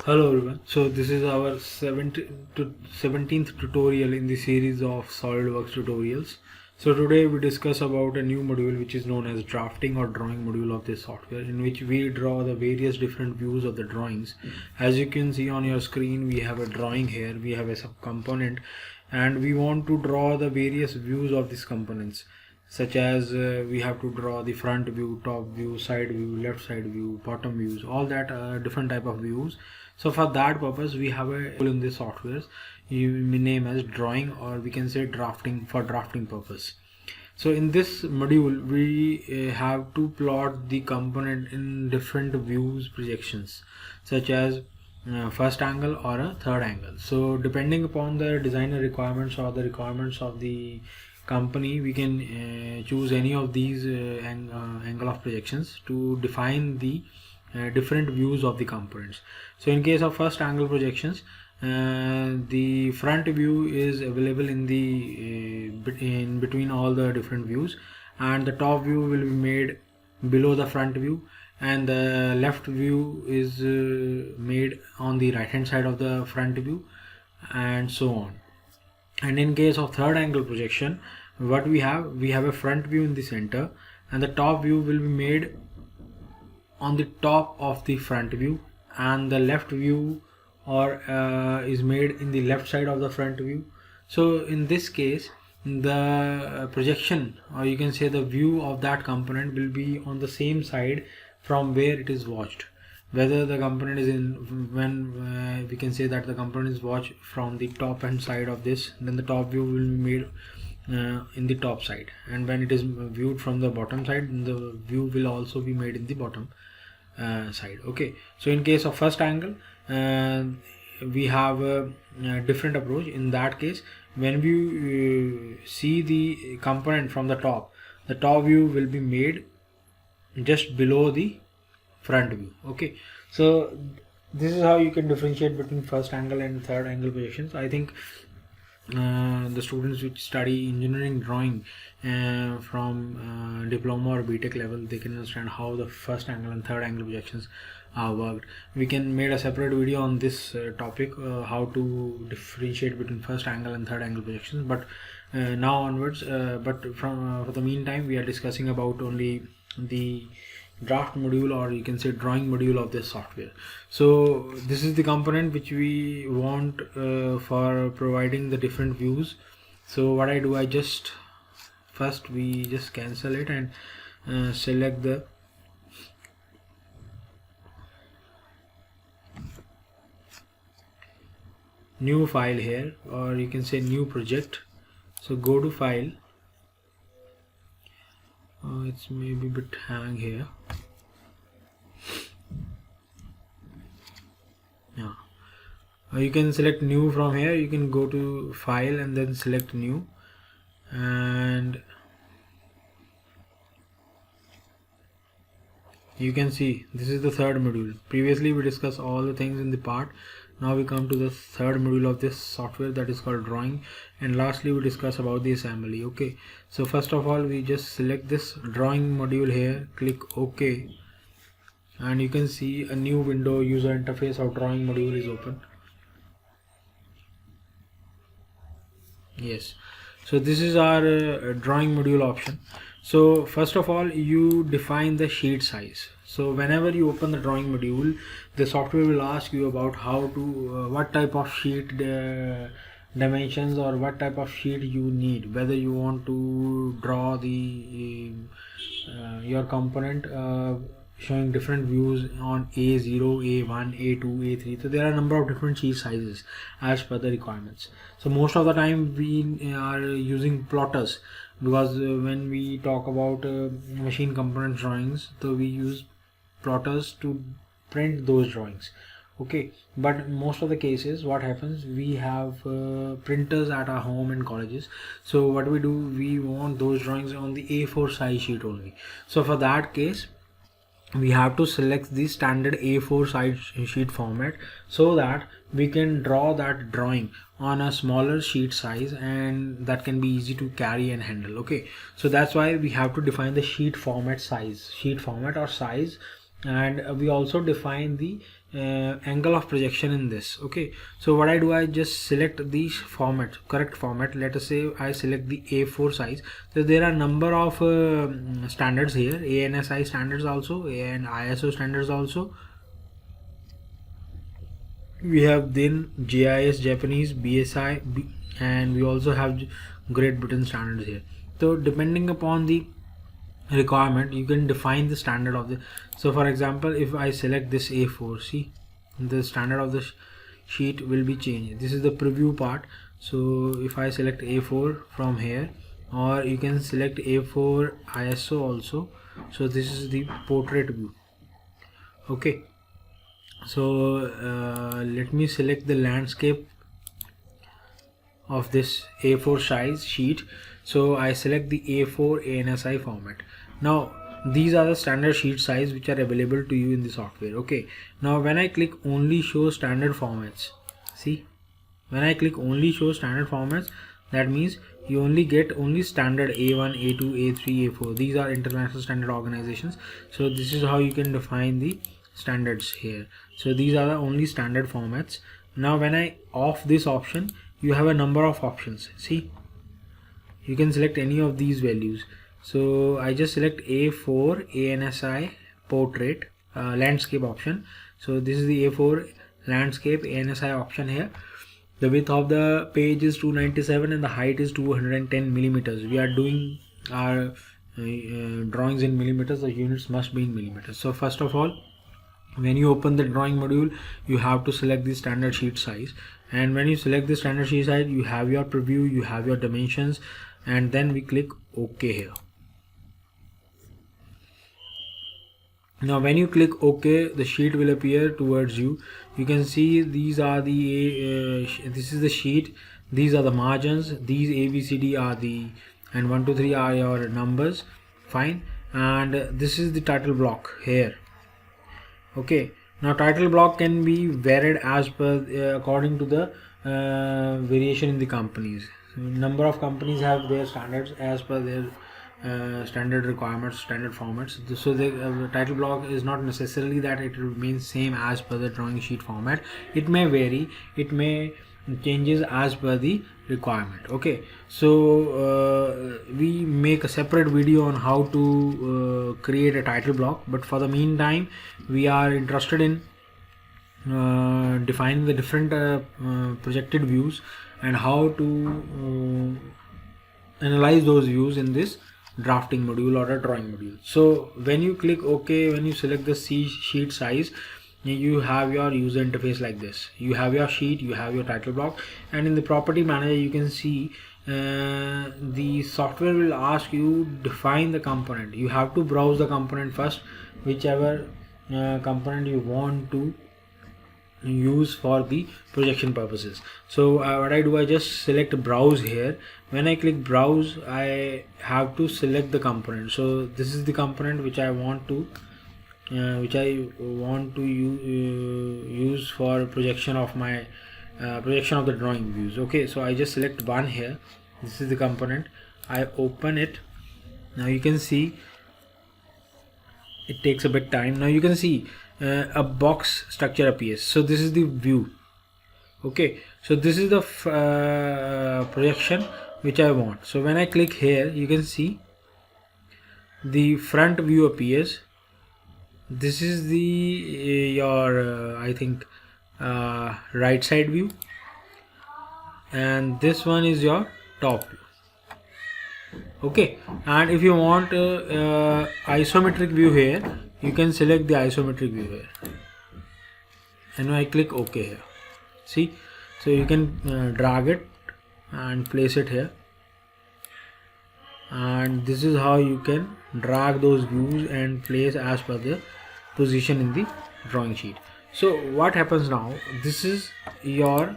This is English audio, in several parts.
Hello everyone. So this is our 17th tutorial in the series of SolidWorks tutorials. So today we discuss about a new module which is known as drafting or drawing module of this software, in which we draw the various different views of the drawings. As you can see on your screen, we have a drawing here, we have a subcomponent, and we want to draw the various views of these components, such as we have to draw the front view, top view, side view, left side view, bottom views, all that different type of views. So for that purpose we have a tool in this software you may name as drawing, or we can say drafting, for drafting purpose. So in this module we have to plot the component in different views projections, such as first angle or a third angle. So depending upon the designer requirements or the requirements of the company, we can choose any of these angle of projections to define the different views of the components. So in case of first angle projections, the front view is available in the in between all the different views, and the top view will be made below the front view, and the left view is made on the right hand side of the front view, and so on. And in case of third angle projection, what we have a front view in the center, and the top view will be made on the top of the front view, and the left view or is made in the left side of the front view. So in this case, the projection, or you can say the view of that component, will be on the same side from where it is watched. Whether the component is in, when we can say that the component is watched from the top hand side of this, then the top view will be made in the top side, and when it is viewed from the bottom side, the view will also be made in the bottom side. Okay, so in case of first angle, we have a different approach. In that case, when we see the component from the top view will be made just below the front view. Okay, so this is how you can differentiate between first angle and third angle projections. I think the students which study engineering drawing from diploma or BTech level, they can understand how the first angle and third angle projections are worked. We can make a separate video on this topic, how to differentiate between first angle and third angle projections, but now onwards, but from for the meantime, we are discussing about only the draft module, or you can say drawing module of this software. So this is the component which we want for providing the different views. So what I do, I just first we just cancel it and select the new file here, or you can say new project. So go to file. It's maybe a bit hang here. Yeah, you can select new from here. You can go to file and then select new, and you can see this is the third module. Previously we discussed all the things in the part. Now we come to the third module of this software, that is called drawing, and lastly we discuss about the assembly. Okay, so first of all we just select this drawing module here, click OK, and you can see a new window, user interface of drawing module is open. Yes, so this is our drawing module option. So first of all, you define the sheet size. So whenever you open the drawing module, the software will ask you about how to what type of sheet dimensions, or what type of sheet you need, whether you want to draw the your component showing different views on A0, A1, A2, A3. So there are a number of different sheet sizes as per the requirements. So most of the time we are using plotters, because when we talk about machine component drawings, so we use plotters to print those drawings. Okay, but most of the cases what happens, we have printers at our home and colleges. So what we do, we want those drawings on the A4 size sheet only. So for that case, we have to select the standard A4 size sheet format, so that we can draw that drawing on a smaller sheet size, and that can be easy to carry and handle. Okay, so that's why we have to define the sheet format size, sheet format or size and we also define the angle of projection in this. Okay, so what I do, I just select the correct format. Let us say I select the A4 size. So there are number of standards here, ANSI standards also, and ISO standards also. We have then GIS Japanese, BSI, and we also have Great Britain standards here. So depending upon the requirement, you can define the standard of the. So for example, if I select this A4, see, the standard of the sheet will be changed. This is the preview part. So if I select A4 from here, or you can select A4 ISO also. So this is the portrait view. Okay, so let me select the landscape of this A4 size sheet. So I select the A4 ANSI format. Now these are the standard sheet size which are available to you in the software. Okay, now when I click only show standard formats, see, when I click only show standard formats, that means you only get only standard A1, A2, A3, A4. These are international standard organizations. So this is how you can define the standards here. So these are the only standard formats. Now when I off this option, you have a number of options. See, you can select any of these values. So I just select A4 ANSI portrait landscape option. So this is the A4 landscape ANSI option here. The width of the page is 297 and the height is 210 millimeters. We are doing our drawings in millimeters. The units must be in millimeters. So first of all, when you open the drawing module, you have to select the standard sheet size, and when you select the standard sheet size, you have your preview, you have your dimensions, and then we click OK here. Now when you click OK, the sheet will appear towards you. You can see these are the this is the sheet, these are the margins, these ABCD are the, and 1 2 3 are your numbers, fine, and this is the title block here. Okay, now title block can be varied as per according to the variation in the companies. Number of companies have their standards as per their standard requirements, standard formats. So the title block is not necessarily that it remains same as per the drawing sheet format. It may vary, it may changes as per the requirement. Okay, so we make a separate video on how to create a title block, but for the meantime we are interested in defining the different projected views and how to analyze those views in this drafting module or a drawing module. So when you click OK, when you select the sheet size, you have your user interface like this. You have your sheet, you have your title block, and in the property manager you can see the software will ask you define the component. You have to browse the component first, whichever component you want to use for the projection purposes. So what I do, I just select browse here. When I click browse, I have to select the component. So this is the component which I want to use for projection of my projection of the drawing views. Okay, so I just select one here. This is the component. I open it. Now you can see it takes a bit time. Now you can see a box structure appears. So this is the view. Okay, so this is the projection which I want. So when I click here, you can see the front view appears. This is the your I think right side view, and this one is your top view. Okay, and if you want isometric view here, you can select the isometric view here, and when I click OK here, see, so you can drag it and place it here, and this is how you can drag those views and place as per the position in the drawing sheet. So what happens now, this is your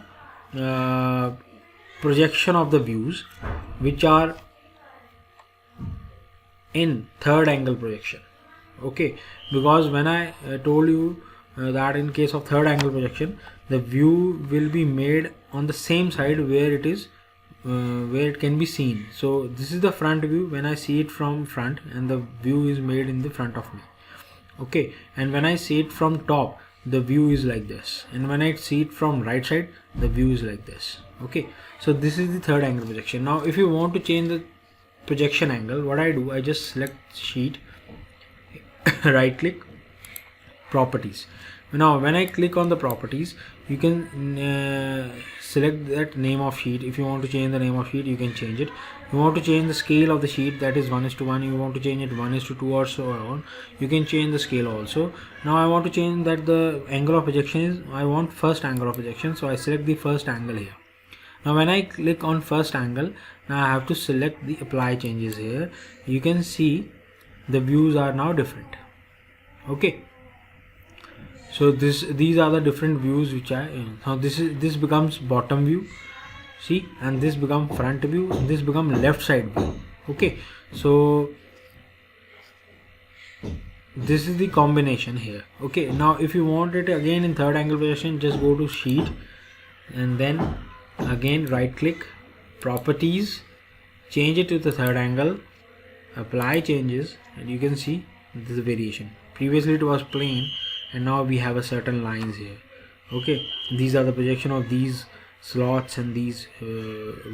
projection of the views which are in third angle projection. Okay, because when I told you that in case of third angle projection, the view will be made on the same side where it is where it can be seen. So this is the front view when I see it from front, and the view is made in the front of me. Okay, and when I see it from top, the view is like this, and when I see it from right side, the view is like this. Okay, so this is the third angle projection. Now if you want to change the projection angle, what I do, I just select sheet, right click, properties. Now when I click on the properties, you can select that name of sheet. If you want to change the name of sheet, you can change it. You want to change the scale of the sheet, that is 1:1. You want to change it 1:2 or so on, you can change the scale also. Now I want to change that the angle of projection is, I want first angle of projection, so I select the first angle here. Now when I click on first angle, now I have to select the apply changes here. You can see the views are now different. Okay, so these are the different views which now this becomes bottom view, see, and this become front view, and this become left side view. Okay, so this is the combination here. Okay, now if you want it again in third angle projection, just go to sheet and then again right click, properties, change it to the third angle, apply changes, and you can see this variation. Previously it was plain, and now we have a certain lines here. Okay, these are the projection of these slots and these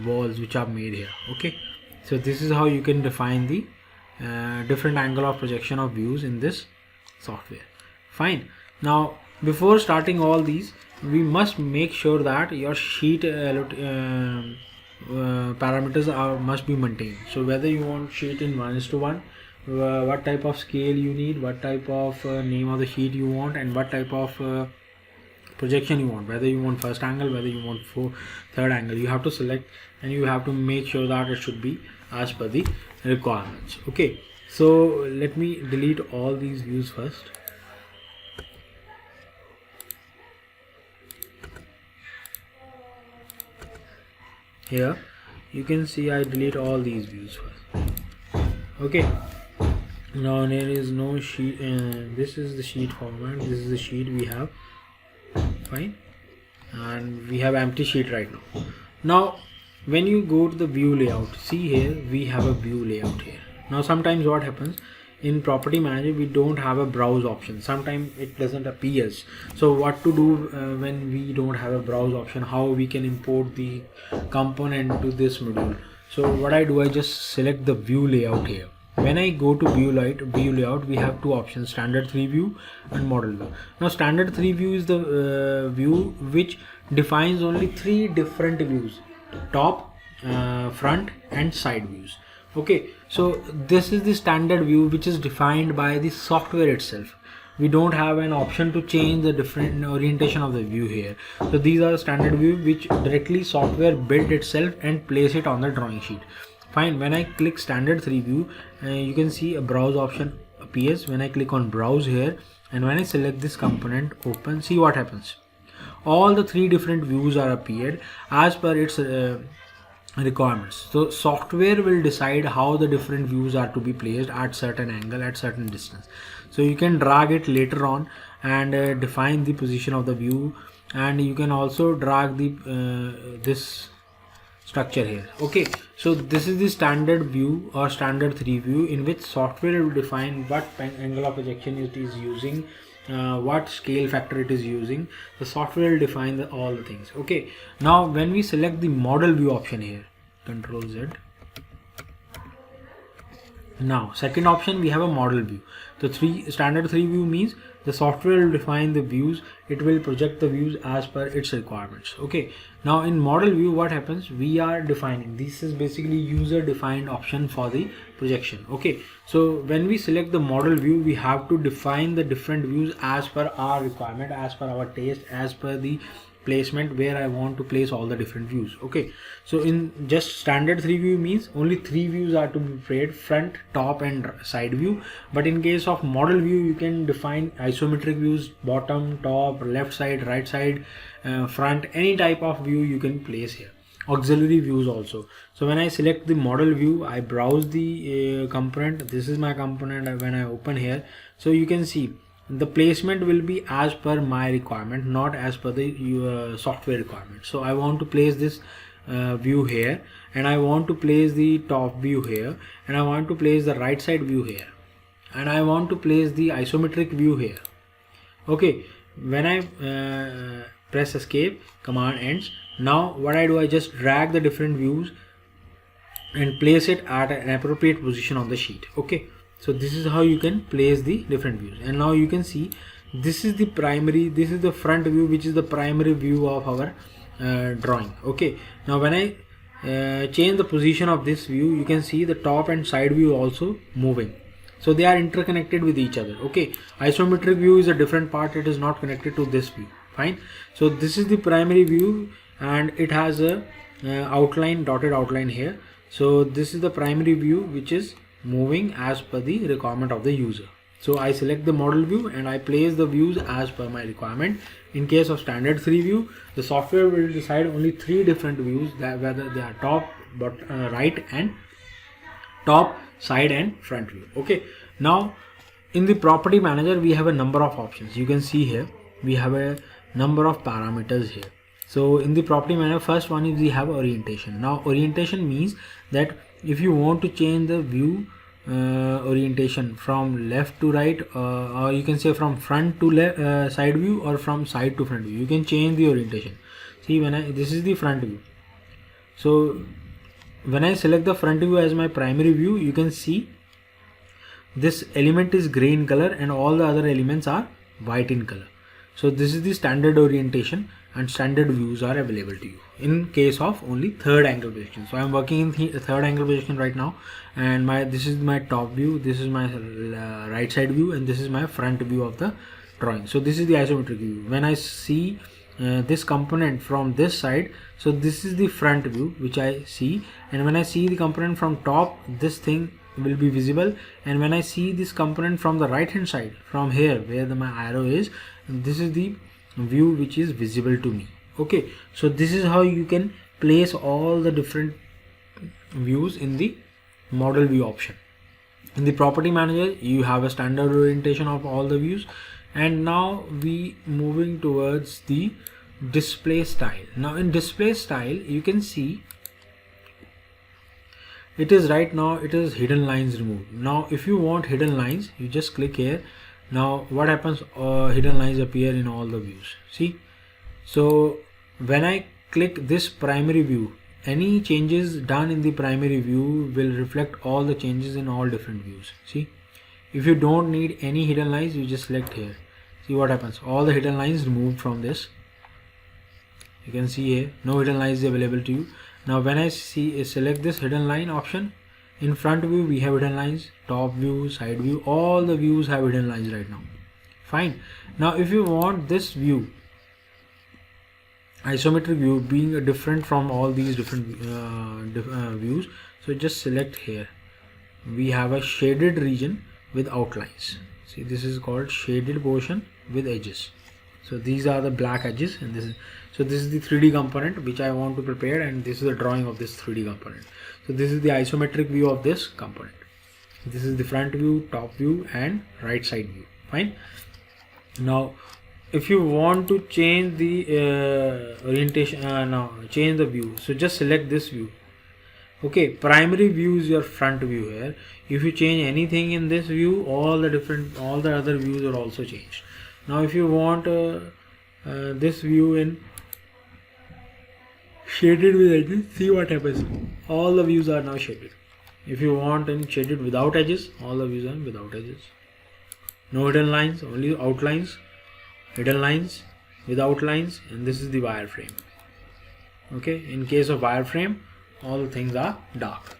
walls which are made here. Okay, so this is how you can define the different angle of projection of views in this software. Fine. Now before starting all these, we must make sure that your sheet parameters must be maintained. So whether you want sheet in 1:1, what type of scale you need, what type of name of the sheet you want, and what type of projection you want, whether you want first angle, whether you want third angle, you have to select, and you have to make sure that it should be as per the requirements. Okay, so let me delete all these views first. Here you can see I delete all these views first. Okay, now there is no sheet, this is the sheet format, this is the sheet we have. Fine, and we have empty sheet right now. Now when you go to the view layout, see here we have a view layout here. Now sometimes what happens, in property manager we don't have a browse option, sometimes it doesn't appear. So what to do when we don't have a browse option, how we can import the component to this module? So what I do, I just select the view layout here. When I go to view layout, we have two options, standard 3 view and model view. Now standard 3 view is the view which defines only 3 different views, top, front and side views. Okay, so this is the standard view which is defined by the software itself. We don't have an option to change the different orientation of the view here. So these are the standard view which directly software build itself and place it on the drawing sheet. Fine, when I click standard 3 view, you can see a browse option appears. When I click on browse here, and when I select this component, open, see what happens. All the 3 different views are appeared as per its requirements. So software will decide how the different views are to be placed at certain angle, at certain distance. So you can drag it later on and define the position of the view, and you can also drag the this structure here. Okay, so this is the standard view or standard 3 view in which software will define what angle of projection it is using, what scale factor it is using. The software will define all the things. Okay, now when we select the model view option here, Control Z. Now second option, we have a model view. The standard 3 view means the software will define the views, it will project the views as per its requirements. Okay, now in model view what happens, we are defining, this is basically user defined option for the projection. Okay, so when we select the model view, we have to define the different views as per our requirement, as per our taste, as per the placement where I want to place all the different views. Okay, so in just standard 3 view means only 3 views are to be played, front, top and side view. But in case of model view, you can define isometric views, bottom, top, left side, right side, front, any type of view you can place here. Auxiliary views also. So when I select the model view, I browse the component. This is my component. When I open here, so you can see the placement will be as per my requirement, not as per the software requirement. So I want to place this view here, and I want to place the top view here, and I want to place the right side view here. and I want to place the isometric view here. Okay, when I press escape, command ends. Now what I do, I just drag the different views and place it at an appropriate position on the sheet. Okay, so this is how you can place the different views. And now you can see this is the primary, this is the front view, which is the primary view of our drawing. Okay, now when I change the position of this view, you can see the top and side view also moving, so they are interconnected with each other. Okay, isometric view is a different part, it is not connected to this view. Fine, so this is the primary view and it has a outline, dotted outline here. So this is the primary view which is moving as per the requirement of the user. So I select the model view and I place the views as per my requirement. In case of standard 3 view, the software will decide only 3 different views, that whether they are top, right and top, side and front view. Okay, now in the property manager we have a number of options. You can see here we have a number of parameters here. So in the property manager, first one is we have orientation. Now orientation means that if you want to change the view orientation from left to right, or you can say from front to left side view, or from side to front view, you can change the orientation. See, this is the front view. So when I select the front view as my primary view, you can see this element is gray in color and all the other elements are white in color. So this is the standard orientation, and standard views are available to you in case of only third angle projection. So I am working in the third angle projection right now, and this is my top view, this is my right side view, and this is my front view of the drawing. So this is the isometric view. When I see this component from this side, so this is the front view which I see, and when I see the component from top, this thing will be visible, and when I see this component from the right hand side, from here where my arrow is, this is the view which is visible to me. Okay, so this is how you can place all the different views in the model view option. In the property manager you have a standard orientation of all the views, and now we moving towards the display style. Now in display style you can see it is right now it is hidden lines removed. Now if you want hidden lines, you just click here. Now what happens, hidden lines appear in all the views. See, so when I click this primary view, any changes done in the primary view will reflect all the changes in all different views. See, if you don't need any hidden lines, you just select here. See what happens, all the hidden lines removed from this. You can see here no hidden lines available to you. Now when I select this hidden line option, in front view we have hidden lines, top view, side view, all the views have hidden lines right now. Fine. Now if you want this view, isometric view, being different from all these different views, so just select here. We have a shaded region with outlines. See, this is called shaded portion with edges. So these are the black edges, and this is the 3D component which I want to prepare, and this is the drawing of this 3D component. So this is the isometric view of this component. This is the front view, top view and right side view. Fine. Now if you want to change the orientation, now change the view, so just select this view. Okay, primary view is your front view here. If you change anything in this view, all the other views are also changed. Now if you want this view in shaded with edges, see what happens, all the views are now shaded. If you want in shaded without edges, all the views are without edges. No hidden lines, only outlines, hidden lines, without lines, and this is the wireframe. Okay, in case of wireframe, all the things are dark.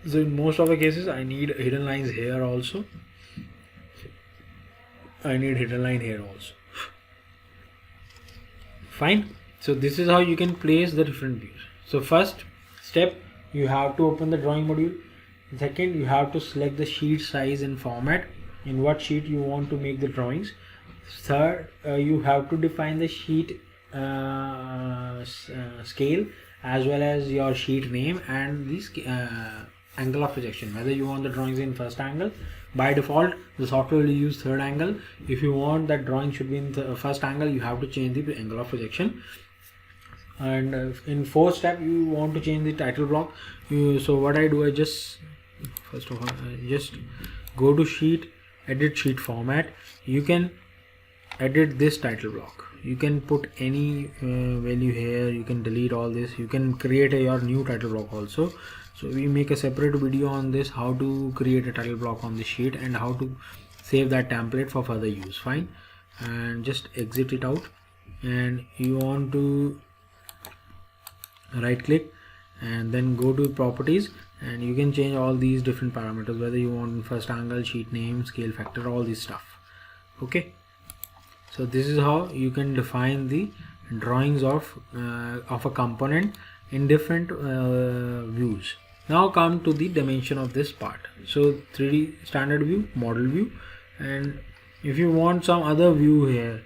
So in most of the cases I need hidden lines here also. I need hidden line here also. Fine. So this is how you can place the different views. So first step, you have to open the drawing module. Second, you have to select the sheet size and format, in what sheet you want to make the drawings. Third, you have to define the sheet scale as well as your sheet name and the angle of projection, whether you want the drawings in first angle. By default the software will use third angle. If you want that drawing should be in the first angle, you have to change the angle of projection. And in fourth step, you want to change the title block. So what I do, I just first of all, just go to sheet, edit sheet format. You can edit this title block. You can put any value here. You can delete all this. You can create your new title block also. So we make a separate video on this, how to create a title block on the sheet and how to save that template for further use. Fine, and just exit it out, and you want to right click and then go to properties, and you can change all these different parameters, whether you want first angle, sheet name, scale factor, all this stuff. Okay, so this is how you can define the drawings of a component in different views. Now come to the dimension of this part. So 3D standard view, model view, and if you want some other view here,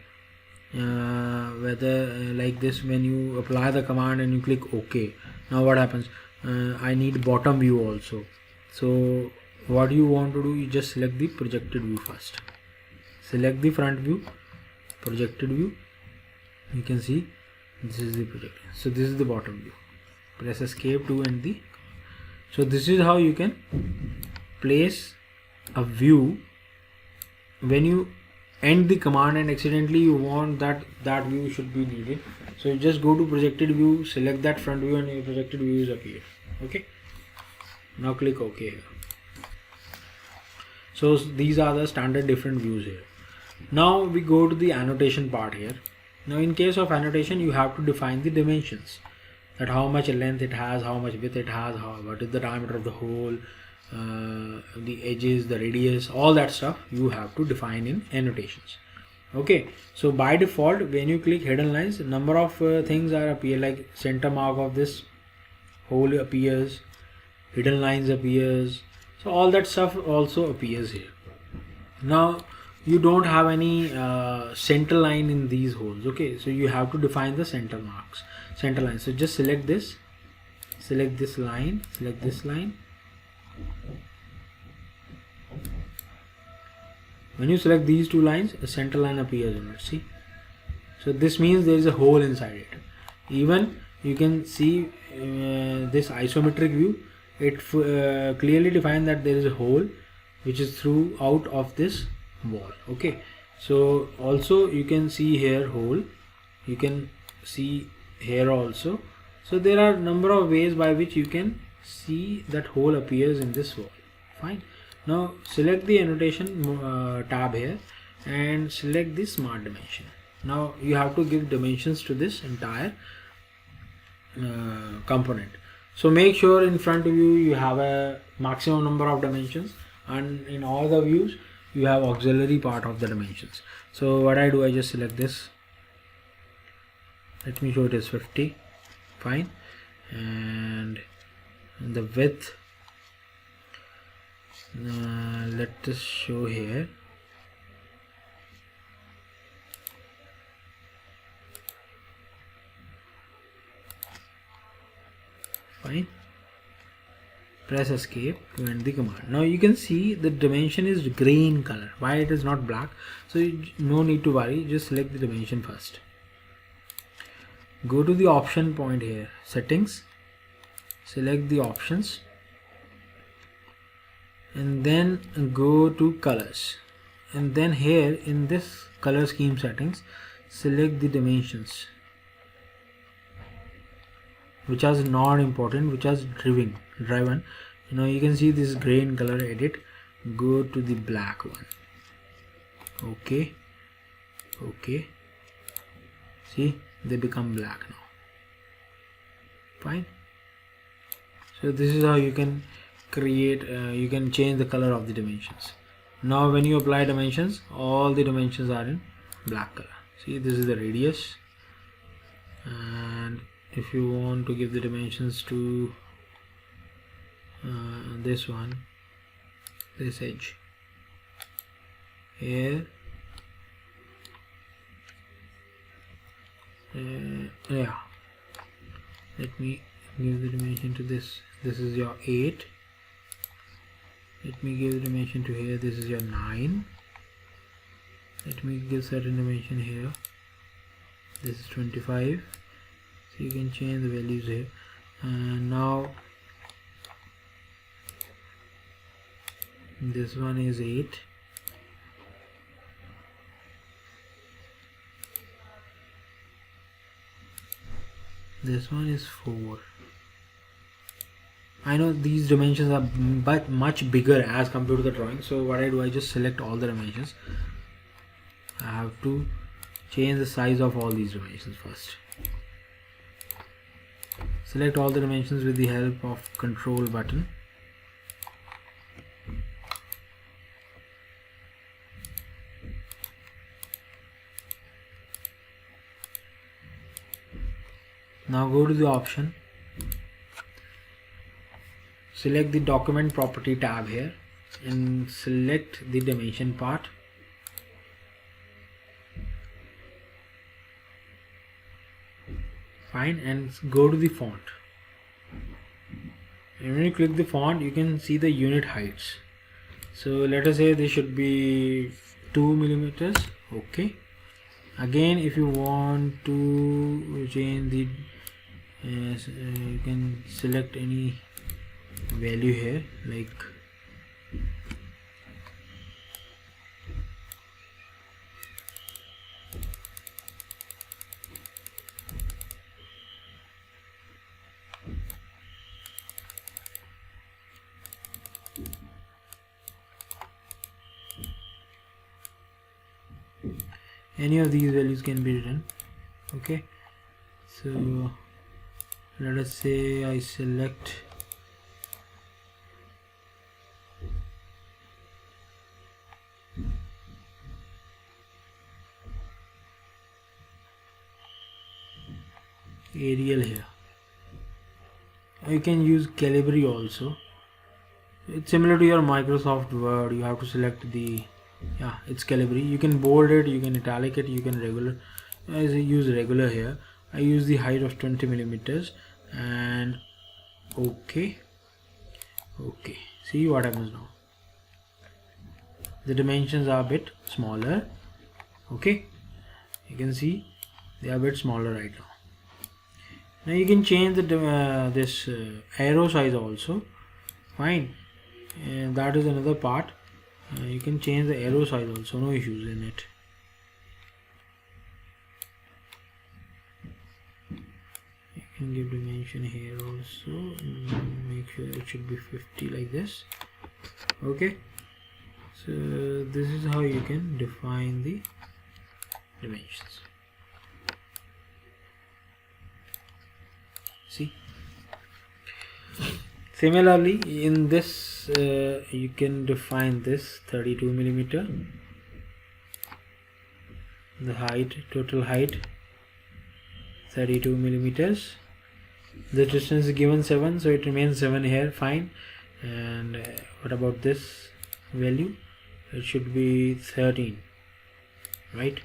whether like this, when you apply the command and you click OK, now what happens? I need bottom view also. So what you want to do, you just select the projected view first. Select the front view, projected view. You can see this is the project. So this is the bottom view. Press escape to end the. So this is how you can place a view when you end the command and accidentally you want that view should be needed. So you just go to projected view, select that front view, and your projected view is appeared. Okay, now click OK. So these are the standard different views here. Now we go to the annotation part here. Now in case of annotation, you have to define the dimensions, that how much length it has, how much width it has, what is the diameter of the hole, the edges, the radius, all that stuff you have to define in annotations. Okay, so by default, when you click hidden lines, number of things are appear, like center mark of this hole appears, hidden lines appears, so all that stuff also appears here. Now you don't have any center line in these holes. Okay, so you have to define the center marks, center line. So just select this line, select this line. When you select these two lines, a center line appears in it. See, so this means there is a hole inside it. Even you can see this isometric view, it clearly defines that there is a hole which is throughout of this wall. Okay, so also you can see here hole, you can see here also. So there are number of ways by which you can see that hole appears in this wall. Fine, now select the annotation tab here and select the smart dimension. Now you have to give dimensions to this entire component. So make sure in front of you have a maximum number of dimensions, and in all the views you have auxiliary part of the dimensions. So what I do, I just select this, let me show it is 50. Fine, and the width, let us show here. Fine, press escape to end the command. Now you can see the dimension is gray in color. Why it is not black? So no need to worry, just select the dimension first. Go to the option point here, settings, select the options, and then go to colors, and then here in this color scheme settings, select the dimensions which are not important, which are driven. You know, you can see this gray in color. Edit, go to the black one. Okay, see, they become black now. Fine, so this is how you can create, you can change the color of the dimensions. Now when you apply dimensions, all the dimensions are in black color. See, this is the radius, and if you want to give the dimensions to this one, this edge here, yeah, let me give the dimension to this. This is your 8. Let me give the dimension to here. This is your 9. Let me give certain dimension here. This is 25. So you can change the values here. And now This one is 8. This one is 4. I know these dimensions are but much bigger as compared to the drawing, so what I do, I just select all the dimensions. I have to change the size of all these dimensions first. Select all the dimensions with the help of control button. Now go to the option, select the document property tab here and select the dimension part. Fine, and go to the font. And when you click the font, you can see the unit heights. So let us say this should be 2 millimeters. Okay. Again, if you want to change the you can select any value here, like any of these values can be written. Okay, so let us say I select Arial here. You can use Calibri also. It's similar to your Microsoft Word. You have to select the, yeah, it's Calibri. You can bold it, you can italic it, you can regular. As I use regular here, I use the height of 20 millimeters and okay. See what happens now. The dimensions are a bit smaller. Okay, you can see they are a bit smaller right now. Now you can change the this arrow size also. Fine, and that is another part. You can change the arrow size also, no issues in it. You can give dimension here also. Make sure it should be 50 like this. Okay, so this is how you can define the dimensions. See, similarly in this you can define this 32 millimeter, the height, total height 32 millimeters. The distance is given 7, so it remains 7 here. Fine. And what about this value? It should be 13, right?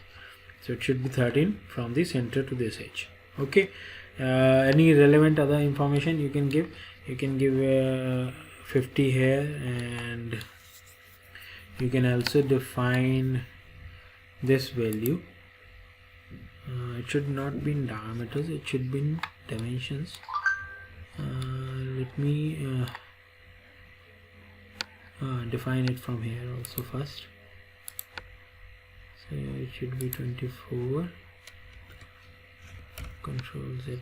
So it should be 13 from the center to this edge. Okay. Any relevant other information you can give? You can give 50 here, and you can also define this value. It should not be in diameters, it should be in dimensions. Let me define it from here also first. So it should be 24. Control Z.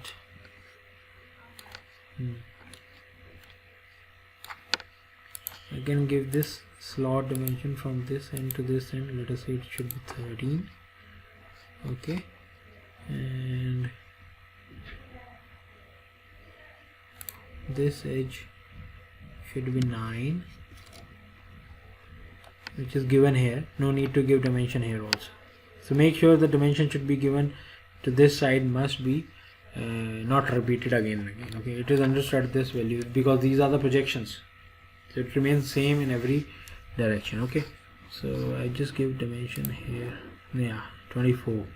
I can give this slot dimension from this end to this end. Let us say it should be 13. Okay, and this edge should be 9, which is given here. No need to give dimension here also. So make sure the dimension should be given to this side, must be not repeated again and again. Okay, it is understood this value because these are the projections, so it remains same in every direction. Okay, so I just give dimension here, yeah, 24,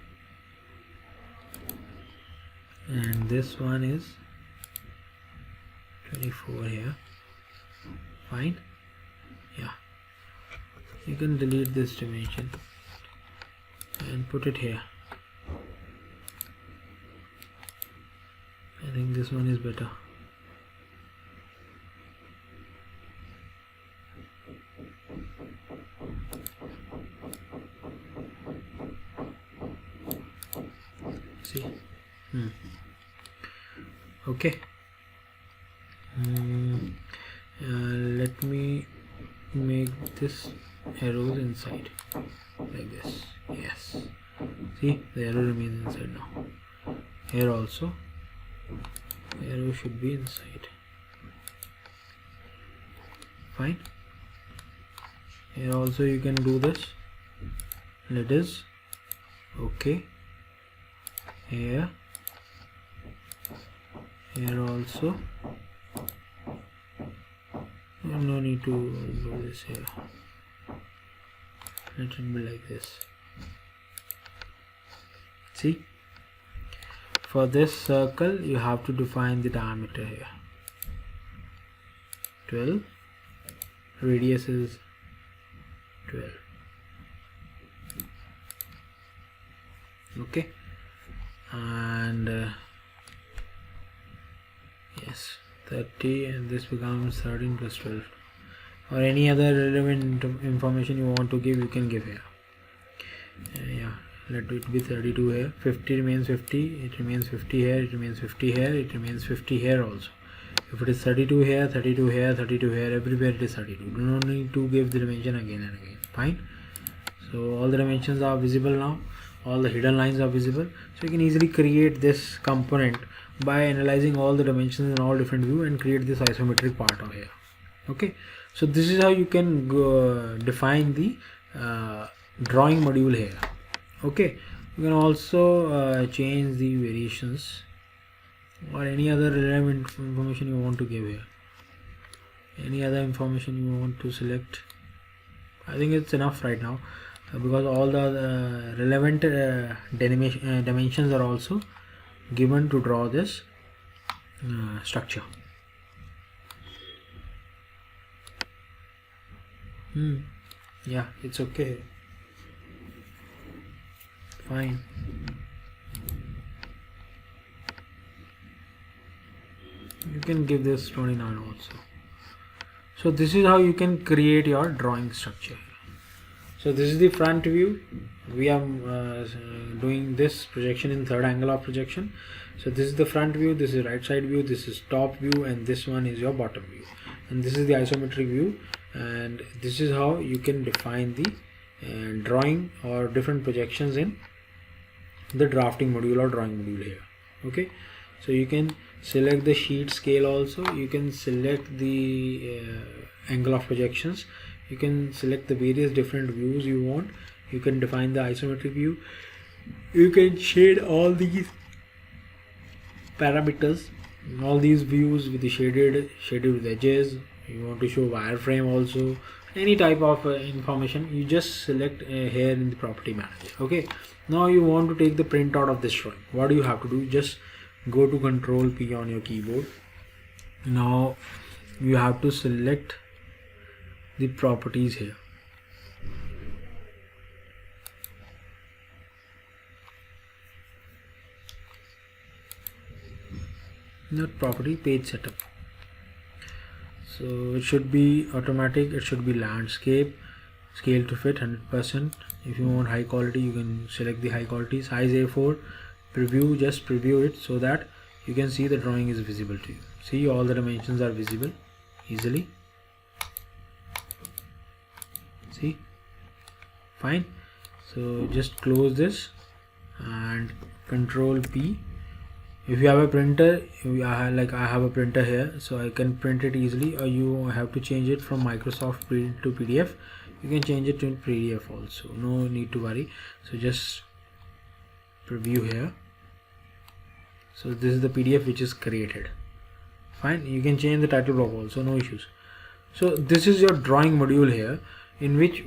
and this one is 24 here. Fine. Yeah, you can delete this dimension and put it here. I think this one is better. see. Okay. Let me make this arrows inside like this. Yes, see, the arrow remains inside now. Here also the arrow should be inside. Fine. Here also you can do this. It is okay. Here also no need to do this here. Let it be like this. See, for this circle you have to define the diameter here. 12. Radius is 12. Okay, and yes, 30, and this becomes 13 plus 12, or any other relevant information you want to give, you can give here. Yeah, let it be 32 here. 50 remains 50, it remains 50 here, it remains 50 here, it remains 50 here also. If it is 32 here, 32 here, 32 here, everywhere it is 32. Do not need to give the dimension again and again. Fine. So all the dimensions are visible now. All the hidden lines are visible. So you can easily create this component by analyzing all the dimensions in all different views and create this isometric part over here. Okay. So this is how you can define the drawing module here. Okay. You can also change the variations or any other relevant information you want to give here. Any other information you want to select. I think it's enough right now, because all the relevant dimensions are also given to draw this structure. Yeah, it's okay. Fine. You can give this 29 also. So this is how you can create your drawing structure. So this is the front view. We are doing this projection in third angle of projection. So this is the front view, this is right side view, this is top view, and this one is your bottom view, and this is the isometric view. And this is how you can define the drawing or different projections in the drafting module or drawing module here. Okay, so you can select the sheet scale also, you can select the angle of projections, you can select the various different views you want, you can define the isometric view, you can shade all these parameters, all these views with the shaded with edges. You want to show wireframe also, any type of information, you just select here in the property manager. Okay, now you want to take the printout of this drawing. What do you have to do? Just go to Control P on your keyboard. Now you have to select the properties here. Not property, page setup. So it should be automatic, it should be landscape, scale to fit 100%. If you want high quality, you can select the high quality, size A4, preview, just preview it so that you can see the drawing is visible to you. See, all the dimensions are visible easily. See, fine. So just close this and Control P. If you have a printer, like I have a printer here, so I can print it easily, or you have to change it from Microsoft Print to PDF, you can change it to PDF also, no need to worry. So just preview here. So this is the PDF which is created. Fine, you can change the title block also, no issues. So this is your drawing module here, in which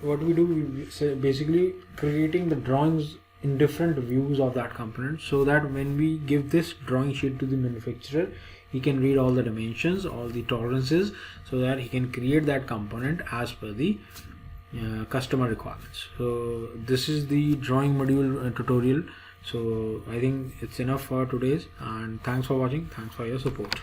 what we do, we basically creating the drawings in different views of that component, so that when we give this drawing sheet to the manufacturer, he can read all the dimensions, all the tolerances, so that he can create that component as per the customer requirements. So this is the drawing module tutorial. So I think it's enough for today's, and thanks for watching, thanks for your support.